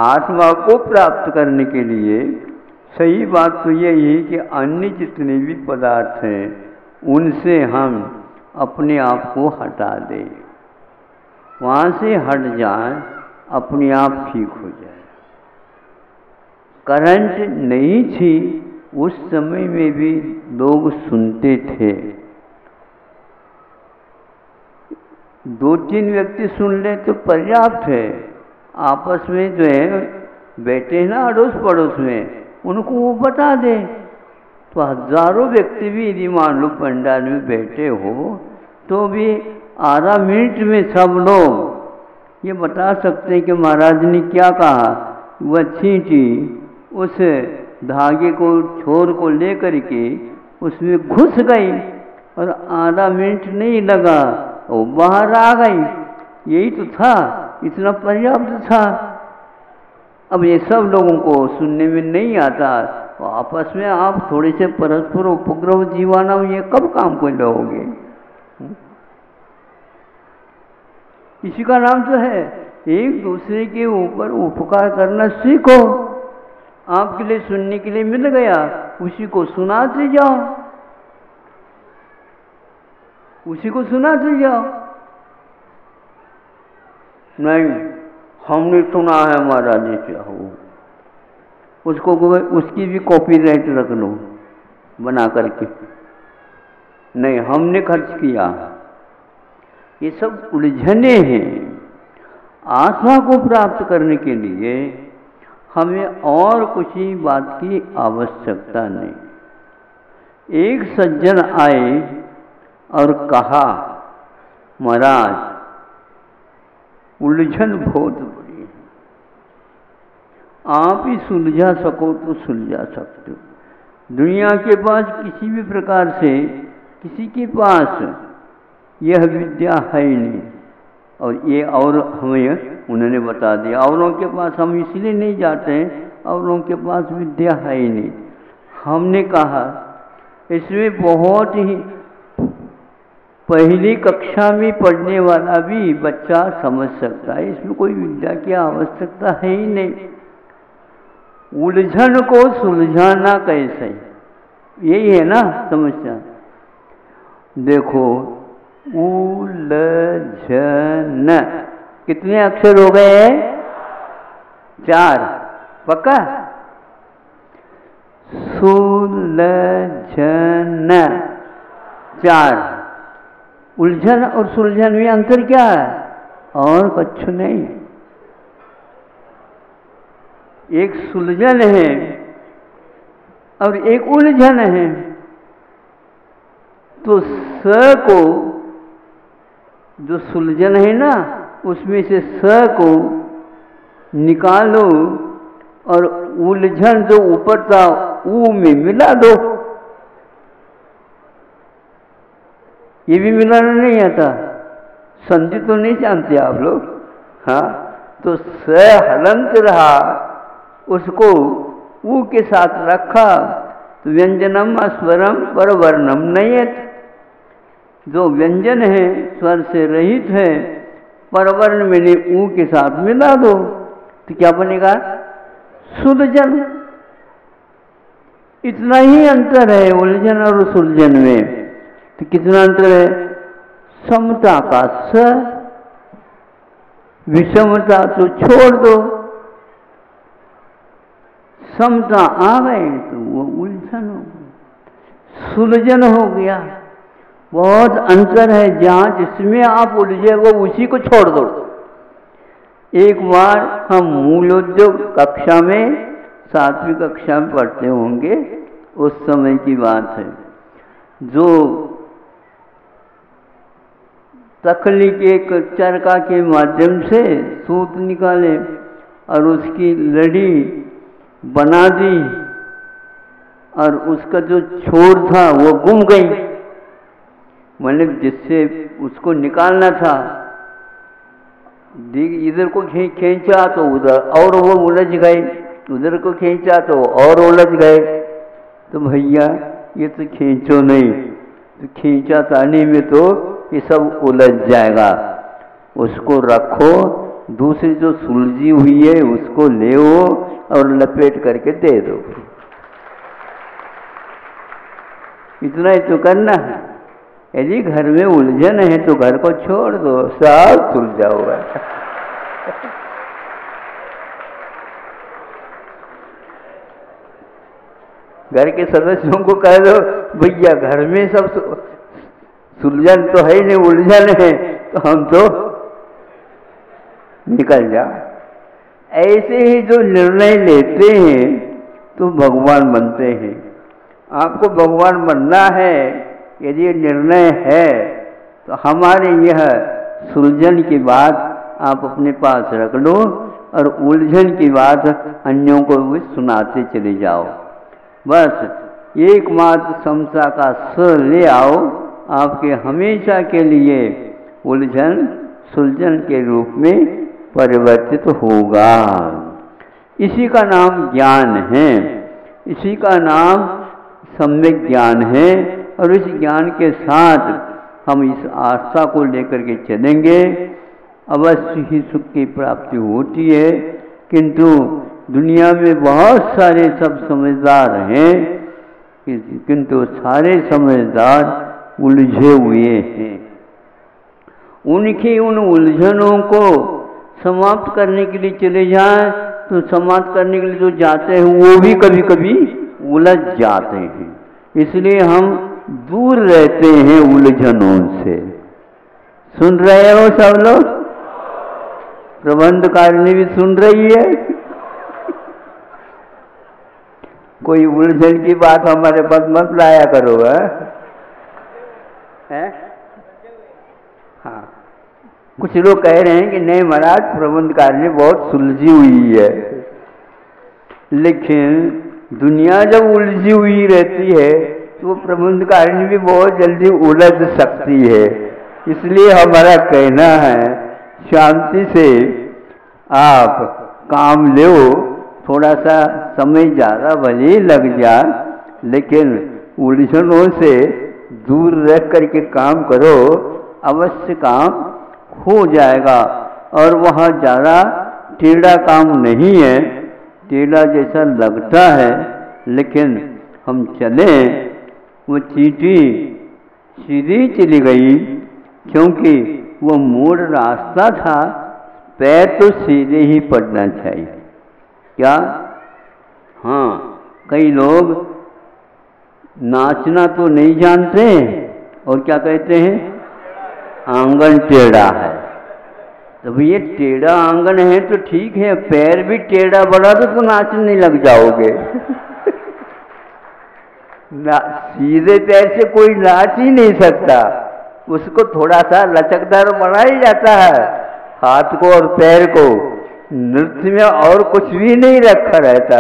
आत्मा को प्राप्त करने के लिए सही बात तो यही है कि अन्य जितने भी पदार्थ हैं उनसे हम अपने आप को हटा दें, वहाँ से हट जाए, अपने आप ठीक हो जाए। करंट नहीं थी उस समय में भी लोग सुनते थे, 2-3 व्यक्ति सुन ले तो पर्याप्त है। आपस में जो है बैठे हैं ना अड़ोस पड़ोस में, उनको वो बता दे तो हजारों व्यक्ति भी यदि मान लो पंडाल में बैठे हो तो भी आधा मिनट में सब लोग ये बता सकते हैं कि महाराज ने क्या कहा। वह चींटी उस धागे को छोर को लेकर के उसमें घुस गई और आधा मिनट नहीं लगा वो बाहर आ गई। यही तो था, इतना पर्याप्त था। अब ये सब लोगों को सुनने में नहीं आता, तो आपस में आप थोड़े से परस्पर उपग्रह जीवाना ये कब काम को लोगे। इसी का नाम तो है एक दूसरे के ऊपर उपकार करना सीखो। आपके लिए सुनने के लिए मिल गया, उसी को सुनाते जाओ, उसी को सुनाते जाओ। नहीं हमने सुना है महाराज जी क्या हो, उसको उसकी भी कॉपीराइट रख लो बना करके। नहीं हमने खर्च किया, ये सब उलझने हैं। आत्मा को प्राप्त करने के लिए हमें और कुछ ही बात की आवश्यकता नहीं। एक सज्जन आए और कहा महाराज उलझन बहुत बड़ी है, आप ही सुलझा सको तो सुलझा सकते हो। दुनिया के पास किसी भी प्रकार से किसी के पास यह विद्या है ही नहीं, और ये और हमें उन्होंने बता दिया। औरों के पास हम इसलिए नहीं जाते हैं, औरों के पास विद्या है ही नहीं। हमने कहा इसमें बहुत ही पहली कक्षा में पढ़ने वाला भी बच्चा समझ सकता है, इसमें कोई विद्या की आवश्यकता है ही नहीं। उलझन को सुलझाना कैसे, यही है ना समस्या। देखो उलझन कितने अक्षर हो गए? 4। पक्का? सुलझन 4। उलझन और सुलझन में अंतर क्या है? और कुछ नहीं। एक सुलझन है और एक उलझन है। तो स को जो सुलझन है ना उसमें से स को निकालो और उलझन जो ऊपर था ऊ में मिला दो। ये भी मिलाना नहीं आता, संधि तो नहीं जानते आप लोग। हाँ तो स हलंत रहा, उसको ऊ के साथ रखा तो व्यंजनम स्वरम पर वर्णम नहीं है। जो व्यंजन है स्वर से रहित है, परवर्ण मैंने ऊ के साथ मिला दो तो क्या बनेगा? सुलझन। इतना ही अंतर है उलझन और सुलझन में। तो कितना अंतर है? समता का स, विषमता तो छोड़ दो। समता आ गए तो वो उलझन हो गई, सुलझन हो गया। बहुत अंतर है। जहाँ जिसमें आप उलझे वो उसी को छोड़ दो। एक बार हम मूलोद्योग कक्षा में 7वीं कक्षा में पढ़ते होंगे, उस समय की बात है। जो तकलीफ एक चरखा के माध्यम से सूत निकाले और उसकी लड़ी बना दी और उसका जो छोर था वो गुम गई, मतलब जिससे उसको निकालना था। इधर को खींचा तो उधर और वो उलझ गए, उधर को खींचा तो और उलझ गए। तो भैया ये तो खींचो नहीं, तो खींचा तानी में तो ये सब उलझ जाएगा। उसको रखो, दूसरी जो सुलझी हुई है उसको ले और लपेट करके दे दो। इतना ही तो करना है। यदि घर में उलझन है तो घर को छोड़ दो, सब सुलझा हुआ है। घर के सदस्यों को कह दो भैया घर में सब सुलझन तो है नहीं, उलझन है, तो हम तो निकल जाओ। ऐसे ही जो निर्णय लेते हैं तो भगवान बनते हैं। आपको भगवान बनना है, यदि ये निर्णय है तो हमारे यह सुलझन की बात आप अपने पास रख लो और उलझन की बात अन्यों को भी सुनाते चले जाओ। बस एकमात्र समता का स ले आओ, आपके हमेशा के लिए उलझन सुलझन के रूप में परिवर्तित होगा। इसी का नाम ज्ञान है, इसी का नाम सम्यक ज्ञान है। और इस ज्ञान के साथ हम इस आस्था को लेकर के चलेंगे, अवश्य ही सुख की प्राप्ति होती है। किंतु दुनिया में बहुत सारे सब समझदार हैं, किंतु सारे समझदार उलझे हुए हैं। उनकी उन उलझनों को समाप्त करने के लिए चले जाएं तो समाप्त करने के लिए जो जाते हैं वो भी कभी कभी उलझ जाते हैं। इसलिए हम दूर रहते हैं उलझनों से। सुन रहे हो सब लोग? प्रबंधकारिणी भी सुन रही है। कोई उलझन की बात हमारे पास मत लाया करो। है? हाँ, कुछ लोग कह रहे हैं कि नहीं महाराज प्रबंधकारिणी बहुत सुलझी हुई है। लेकिन दुनिया जब उलझी हुई रहती है तो प्रबंधकारिणी भी बहुत जल्दी उलझ सकती है। इसलिए हमारा कहना है शांति से आप काम लो, थोड़ा सा समय ज़्यादा भले लग जाए लेकिन उलझनों से दूर रह करके काम करो, अवश्य काम हो जाएगा। और वहाँ ज़्यादा टेढ़ा काम नहीं है, टेढ़ा जैसा लगता है लेकिन हम चलें, वो चींटी सीधी चली गई क्योंकि वो मोड़ रास्ता था, पैर तो सीधे ही पड़ना चाहिए। क्या? हाँ, कई लोग नाचना तो नहीं जानते और क्या कहते हैं आंगन टेढ़ा है। तो ये टेढ़ा आंगन है तो ठीक है, पैर भी टेढ़ा बढ़ा दो तो नाचने लग जाओगे। सीधे पैर से कोई नाच ही नहीं सकता, उसको थोड़ा सा लचकदार बना ही जाता है। हाथ को और पैर को नृत्य में और कुछ भी नहीं रखा रहता,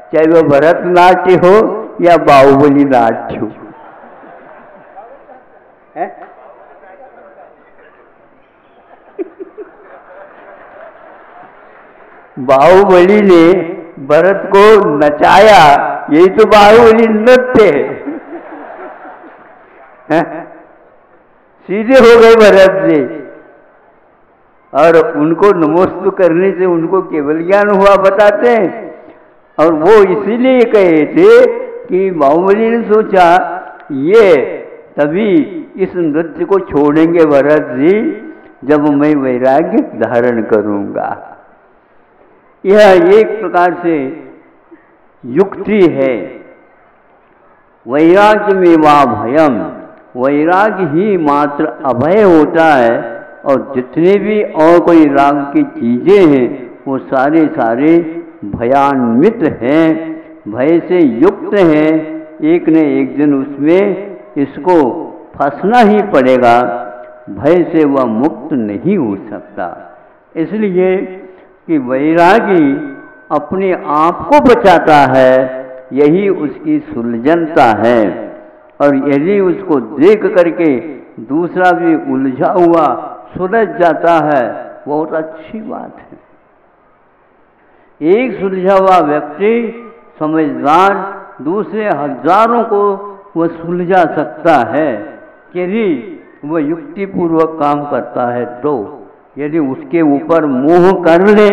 चाहे वो भरतनाट्य हो या बाहुबली नाट्य हो। बाहुबली ने भरत को नचाया, यही तो बाहुबली नृत्य है। सीधे हो गए भरत जी और उनको नमोस्तु करने से उनको केवल ज्ञान हुआ बताते हैं। और वो इसीलिए कहे थे कि बाहुबली ने सोचा ये तभी इस नृत्य को छोड़ेंगे भरत जी जब मैं वैराग्य धारण करूंगा। यह एक प्रकार से युक्ति है। वैराग्य में वा भयम, वैराग्य ही मात्र अभय होता है। और जितने भी और कोई राग की चीजें हैं वो सारे सारे भयान्वित हैं, भय से युक्त हैं। एक न एक दिन उसमें इसको फंसना ही पड़ेगा, भय से वह मुक्त नहीं हो सकता। इसलिए कि वैरागी अपने आप को बचाता है, यही उसकी सुलझनता है। और यदि उसको देख करके दूसरा भी उलझा हुआ सुलझ जाता है, बहुत अच्छी बात है। एक सुलझा हुआ व्यक्ति समझदार दूसरे हजारों को वह सुलझा सकता है, यदि वह युक्तिपूर्वक काम करता है तो। यदि उसके ऊपर मोह कर ले,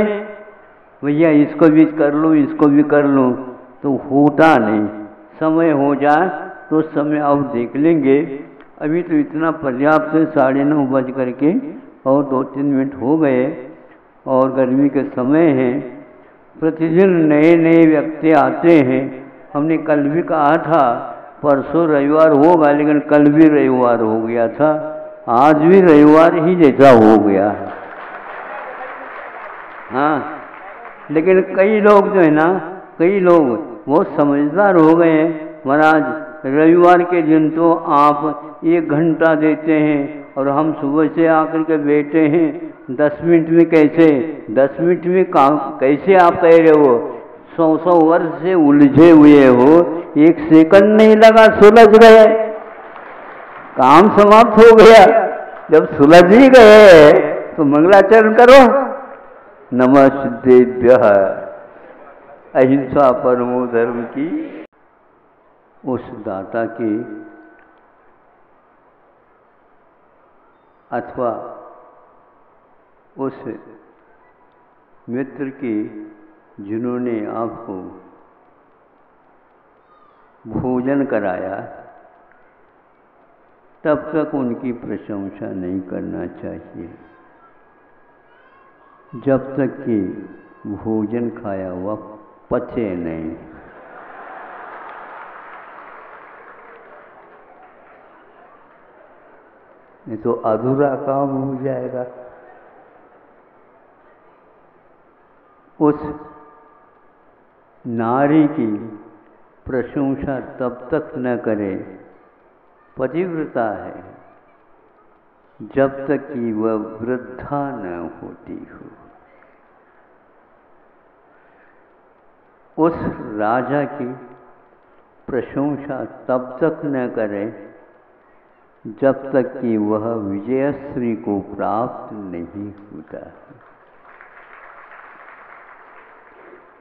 भैया इसको भी कर लूँ इसको भी कर लूँ, तो होता नहीं। समय हो जाए तो समय अब देख लेंगे, अभी तो इतना पर्याप्त है। 9:30 बज करके और 2-3 मिनट हो गए और गर्मी के समय हैं। प्रतिदिन नए नए व्यक्ति आते हैं। हमने कल भी कहा था परसों रविवार होगा, लेकिन कल भी रविवार हो गया था, आज भी रविवार ही जैसा हो गया है। हाँ, लेकिन कई लोग जो है ना, कई लोग बहुत समझदार हो गए हैं। महाराज रविवार के दिन तो आप 1 घंटा देते हैं और हम सुबह से आकर के बैठे हैं 10 मिनट में। कैसे 10 मिनट में काम कैसे आप कह रहे हो? 100 वर्ष से उलझे हुए हो, 1 सेकंड नहीं लगा, सुलझ गए, काम समाप्त हो गया। जब सुलझ ही गए तो मंगलाचरण करो। नमस्तेभ्यः अहिंसा परमो धर्म की। उस दाता की अथवा उस मित्र की जिन्होंने आपको भोजन कराया, तब तक उनकी प्रशंसा नहीं करना चाहिए जब तक कि भोजन खाया हुआ पचे नहीं। नहीं तो अधूरा काम हो जाएगा। उस नारी की प्रशंसा तब तक न करें, पतिव्रता है, जब तक कि वह वृद्धा न होती हो। उस राजा की प्रशंसा तब तक न करें जब तक कि वह विजयश्री को प्राप्त नहीं होता।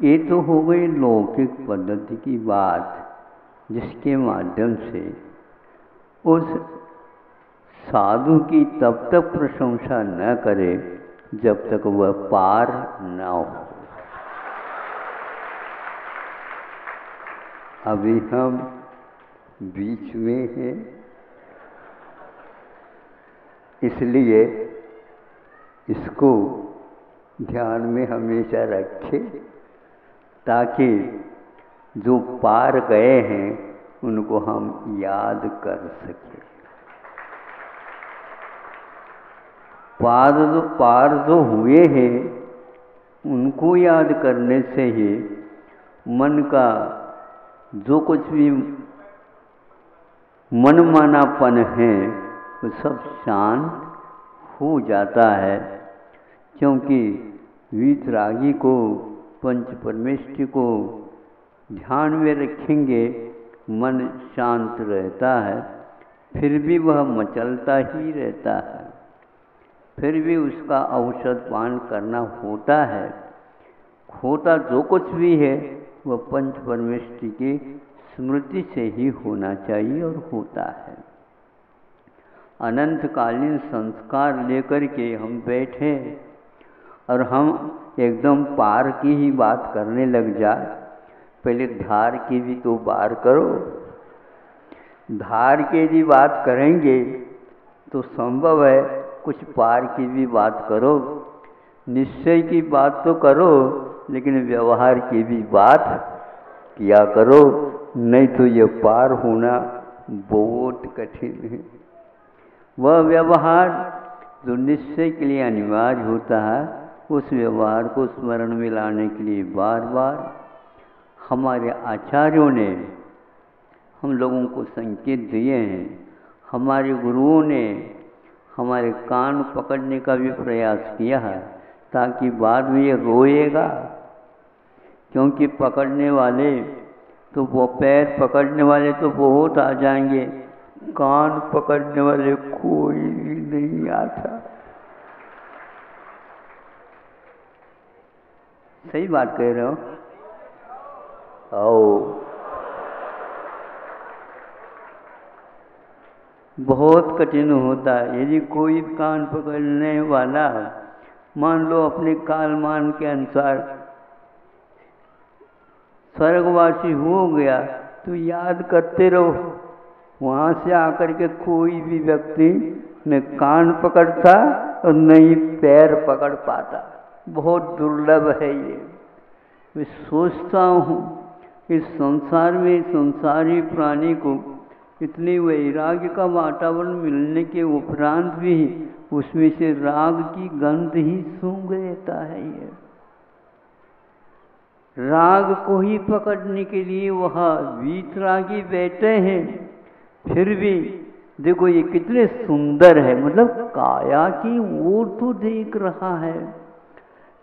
ये तो हो गई लौकिक पद्धति की बात, जिसके माध्यम से उस साधु की तब तक प्रशंसा न करे जब तक वह पार न हो। अभी हम बीच में हैं, इसलिए इसको ध्यान में हमेशा रखें ताकि जो पार गए हैं उनको हम याद कर सकें। पार जो हुए हैं उनको याद करने से ही मन का जो कुछ भी मनमानापन है वो सब शांत हो जाता है। क्योंकि वीतरागी को, पंच परमेष्टि को ध्यान में रखेंगे, मन शांत रहता है। फिर भी वह मचलता ही रहता है, फिर भी उसका औषध पान करना होता है। होता जो कुछ भी है वह पंच परमेष्टि की स्मृति से ही होना चाहिए और होता है। अनंतकालीन संस्कार लेकर के हम बैठे और हम एकदम पार की ही बात करने लग जाए। पहले धार की भी तो बार करो। धार की भी बात करेंगे तो संभव है कुछ पार की भी बात करो। निश्चय की बात तो करो, लेकिन व्यवहार की भी बात किया करो, नहीं तो ये पार होना बहुत कठिन है। वह व्यवहार जो निश्चय के लिए अनिवार्य होता है, उस व्यवहार को स्मरण में लाने के लिए बार बार हमारे आचार्यों ने हम लोगों को संकेत दिए हैं। हमारे गुरुओं ने हमारे कान पकड़ने का भी प्रयास किया है, ताकि बाद में ये रोएगा। क्योंकि पकड़ने वाले तो वो पैर पकड़ने वाले तो बहुत आ जाएंगे, कान पकड़ने वाले कोई भी नहीं आता। सही बात कह रहे हो? आओ, बहुत कठिन होता है। यदि कोई कान पकड़ने वाला मान लो अपने कालमान के अनुसार स्वर्गवासी हो गया तो याद करते रहो। वहां से आकर के कोई भी व्यक्ति न कान पकड़ता और न ही पैर पकड़ पाता। बहुत दुर्लभ है ये। मैं सोचता हूँ इस संसार में संसारी प्राणी को इतनी वैराग्य का वातावरण मिलने के उपरांत भी उसमें से राग की गंध ही सूंघ लेता है। ये राग को ही पकड़ने के लिए वह वीतरागी बैठे हैं। फिर भी देखो ये कितने सुंदर है, मतलब काया की ओर तो देख रहा है,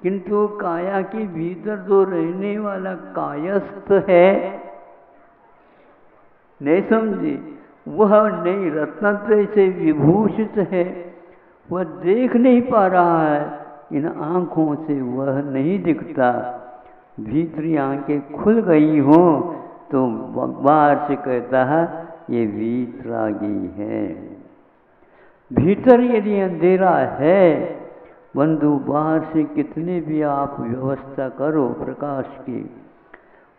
किंतु काया के भीतर जो रहने वाला कायस्थ है, नहीं समझे, वह नहीं रत्नत्रय से विभूषित है, वह देख नहीं पा रहा है। इन आंखों से वह नहीं दिखता। भीतरी आंखें खुल गई हो तो बाहर से कहता है ये वीतरागी है। भीतर यदि अंधेरा है बंधु, बाहर से कितने भी आप व्यवस्था करो प्रकाश की,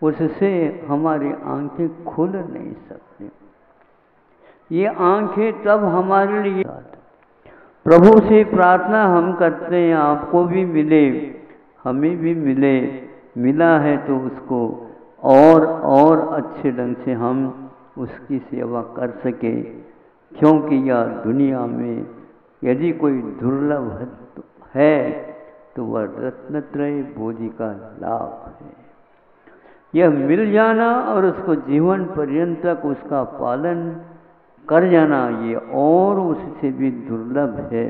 उससे हमारी आंखें खुल नहीं सकती। ये आंखें तब हमारे लिए प्रभु से प्रार्थना हम करते हैं आपको भी मिले, हमें भी मिले। मिला है तो उसको और अच्छे ढंग से हम उसकी सेवा कर सके, क्योंकि यह दुनिया में यदि कोई दुर्लभ है तो वह रत्नत्रय बोधि का लाभ है। यह मिल जाना और उसको जीवन पर्यंत तक उसका पालन कर जाना, ये और उससे भी दुर्लभ है।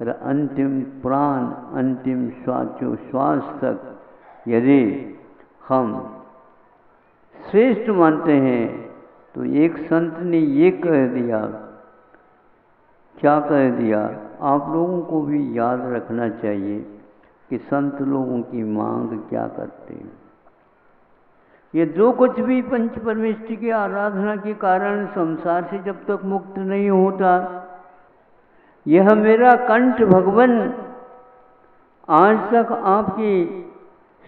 और अंतिम प्राण, अंतिम श्वास तक यदि हम श्रेष्ठ मानते हैं तो एक संत ने ये कह दिया, क्या कह दिया, आप लोगों को भी याद रखना चाहिए कि संत लोगों की मांग क्या करते हैं। ये जो कुछ भी पंच परमेष्टि की आराधना के कारण संसार से जब तक मुक्त नहीं होता, यह मेरा कंठ भगवन आज तक आपकी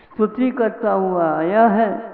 स्तुति करता हुआ आया है।